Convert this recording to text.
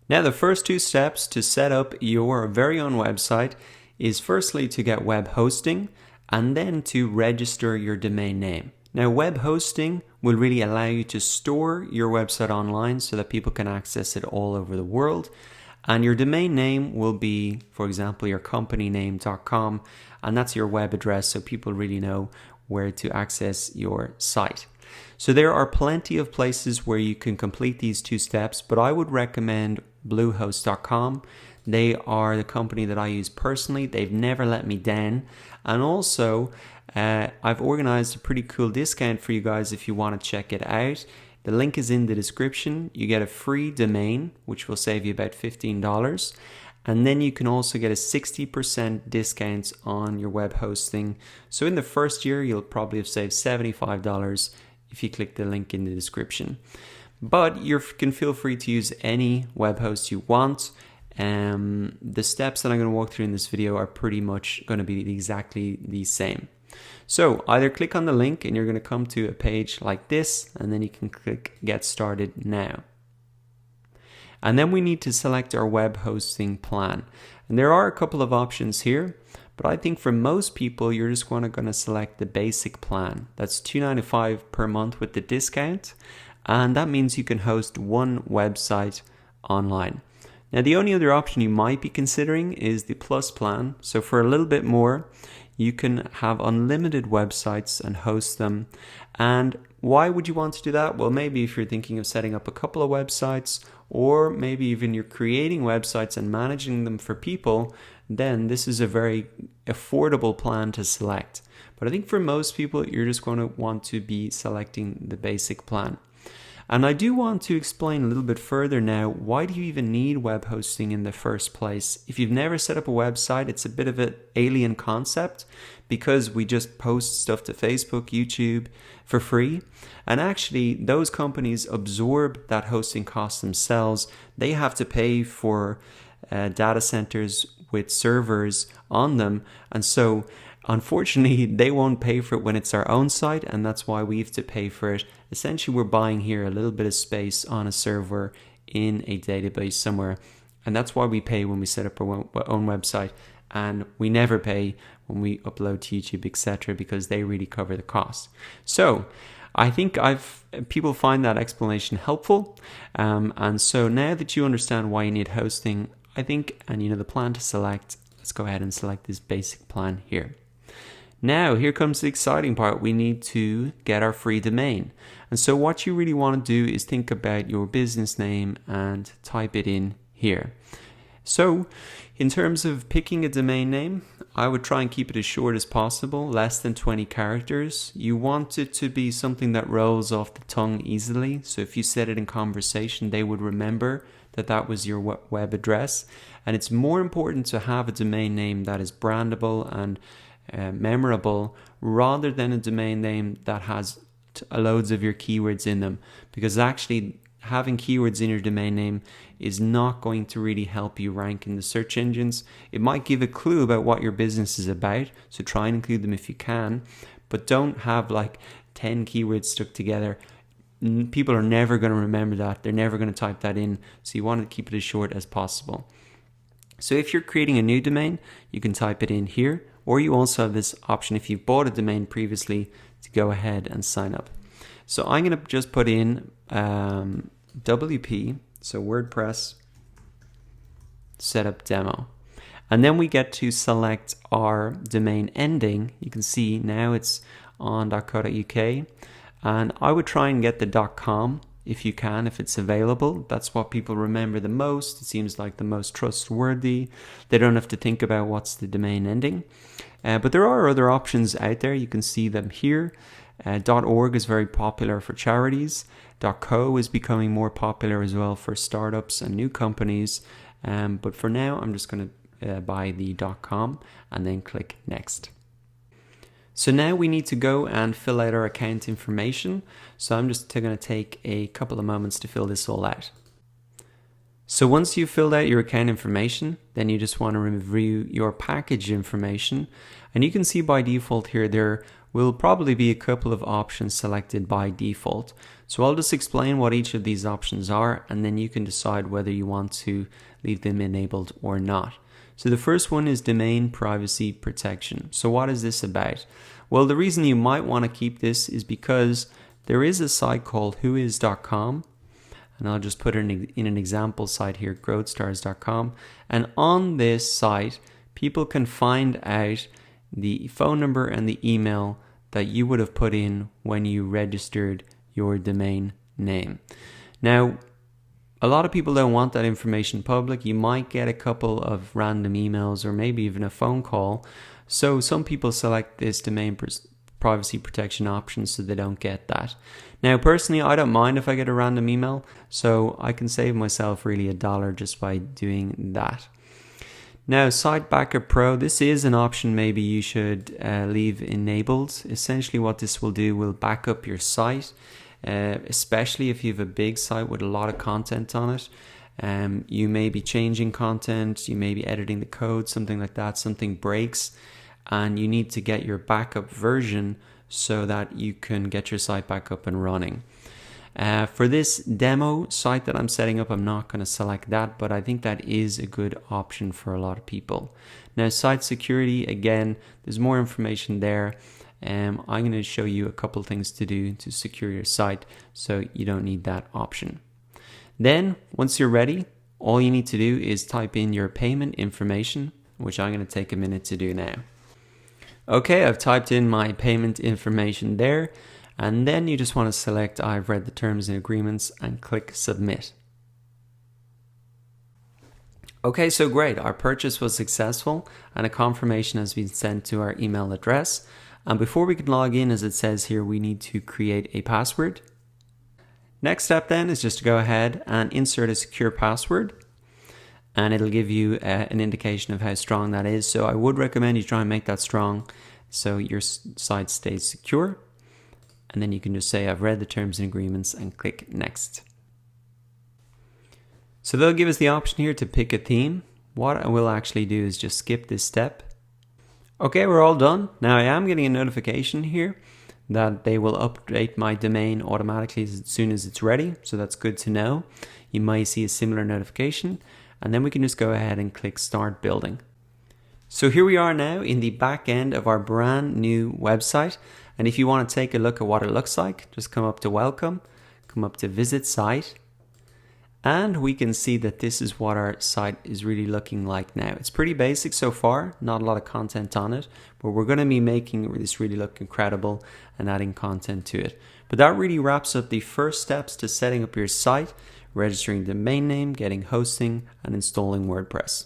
Now, the first two steps to set up your very own website is firstly to get web hosting and then to register your domain name. Now, web hosting will really allow you to store your website online so that people can access it all over the world. And your domain name will be, for example, your companyname.com, and that's your web address so people really know where to access your site. So there are plenty of places where you can complete these two steps, but I would recommend Bluehost.com. They are the company that I use personally. They've never let me down. And also, I've organized a pretty cool discount for you guys if you want to check it out. The link is in the description. You get a free domain, which will save you about $15. And then you can also get a 60% discount on your web hosting. So in the first year, you'll probably have saved $75 if you click the link in the description. But you can feel free to use any web host you want. The steps that I'm going to walk through in this video are pretty much going to be exactly the same. So either click on the link and you're going to come to a page like this, and then you can click Get Started Now. And then we need to select our web hosting plan. And there are a couple of options here, but I think for most people, you're just going to select the basic plan. That's $2.95 per month with the discount. And that means you can host one website online. Now, the only other option you might be considering is the Plus plan. So for a little bit more, you can have unlimited websites and host them. And why would you want to do that? Well, maybe if you're thinking of setting up a couple of websites, or maybe even you're creating websites and managing them for people, then this is a very affordable plan to select. But I think for most people, you're just going to want to be selecting the basic plan. And I do want to explain a little bit further now, why do you even need web hosting in the first place? If you've never set up a website, it's a bit of an alien concept because we just post stuff to Facebook, YouTube for free. And actually, those companies absorb that hosting cost themselves. They have to pay for data centers with servers on them. And so unfortunately, they won't pay for it when it's our own site, and that's why we have to pay for it. Essentially, we're buying here a little bit of space on a server in a database somewhere, and that's why we pay when we set up our own website, and we never pay when we upload to YouTube, etc., because they really cover the cost. So I think people find that explanation helpful, and so now that you understand why you need hosting, I think, and you know the plan to select, let's go ahead and select this basic plan here. Now, here comes the exciting part. We need to get our free domain. And so what you really want to do is think about your business name and type it in here. So in terms of picking a domain name, I would try and keep it as short as possible, less than 20 characters. You want it to be something that rolls off the tongue easily. So if you said it in conversation, they would remember that that was your web address. And it's more important to have a domain name that is brandable and memorable rather than a domain name that has loads of your keywords in them, because actually having keywords in your domain name is not going to really help you rank in the search engines. It might give a clue about what your business is about, so try and include them if you can, but don't have like 10 keywords stuck together. People are never going to remember that. They're never going to type that in, so you want to keep it as short as possible. So if you're creating a new domain, you can type it in here, or you also have this option if you've bought a domain previously to go ahead and sign up. So I'm going to just put in WP, so WordPress setup demo. And then we get to select our domain ending. You can see now it's on .co.uk. And I would try and get the .com if you can, if it's available. That's what people remember the most. It seems like the most trustworthy. They don't have to think about what's the domain ending. But there are other options out there. You can see them here. .org is very popular for charities. .co is becoming more popular as well for startups and new companies. But for now, I'm just going to buy the .com and then click Next. So now we need to go and fill out our account information. So I'm just going to take a couple of moments to fill this all out. So once you've filled out your account information, then you just want to review your package information. And you can see by default here, there will probably be a couple of options selected by default. So I'll just explain what each of these options are, and then you can decide whether you want to leave them enabled or not. So the first one is domain privacy protection. So what is this about? Well, the reason you might want to keep this is because there is a site called whois.com, and I'll just put it in an example site here, growthstars.com. And on this site, people can find out the phone number and the email that you would have put in when you registered your domain name. Now, a lot of people don't want that information public. You might get a couple of random emails or maybe even a phone call. So some people select this domain privacy protection option so they don't get that. Now, personally, I don't mind if I get a random email, so I can save myself really $1 just by doing that. Now, Site Backup Pro, this is an option maybe you should leave enabled. Essentially what this will do will back up your site, especially if you have a big site with a lot of content on it. You may be changing content, you may be editing the code, something like that, something breaks, and you need to get your backup version so that you can get your site back up and running. For this demo site that I'm setting up, I'm not going to select that, but I think that is a good option for a lot of people. Now, site security, again, there's more information there. I'm going to show you a couple things to do to secure your site, so you don't need that option. Then, once you're ready, all you need to do is type in your payment information, which I'm going to take a minute to do now. Okay, I've typed in my payment information there. And then you just want to select I've read the terms and agreements and click submit. Okay, so great. Our purchase was successful and a confirmation has been sent to our email address. And before we can log in, as it says here, we need to create a password. Next step then is just to go ahead and insert a secure password. And it'll give you an indication of how strong that is. So I would recommend you try and make that strong so your site stays secure. And then you can just say, I've read the terms and agreements and click next. So they'll give us the option here to pick a theme. What I will actually do is just skip this step. Okay, we're all done. Now I am getting a notification here that they will update my domain automatically as soon as it's ready. So that's good to know. You might see a similar notification, and then we can just go ahead and click start building. So here we are now in the back end of our brand new website. And if you want to take a look at what it looks like, just come up to welcome, come up to visit site, and we can see that this is what our site is really looking like now. It's pretty basic so far, not a lot of content on it, but we're going to be making this really look incredible and adding content to it. But that really wraps up the first steps to setting up your site, registering the domain name, getting hosting, and installing WordPress.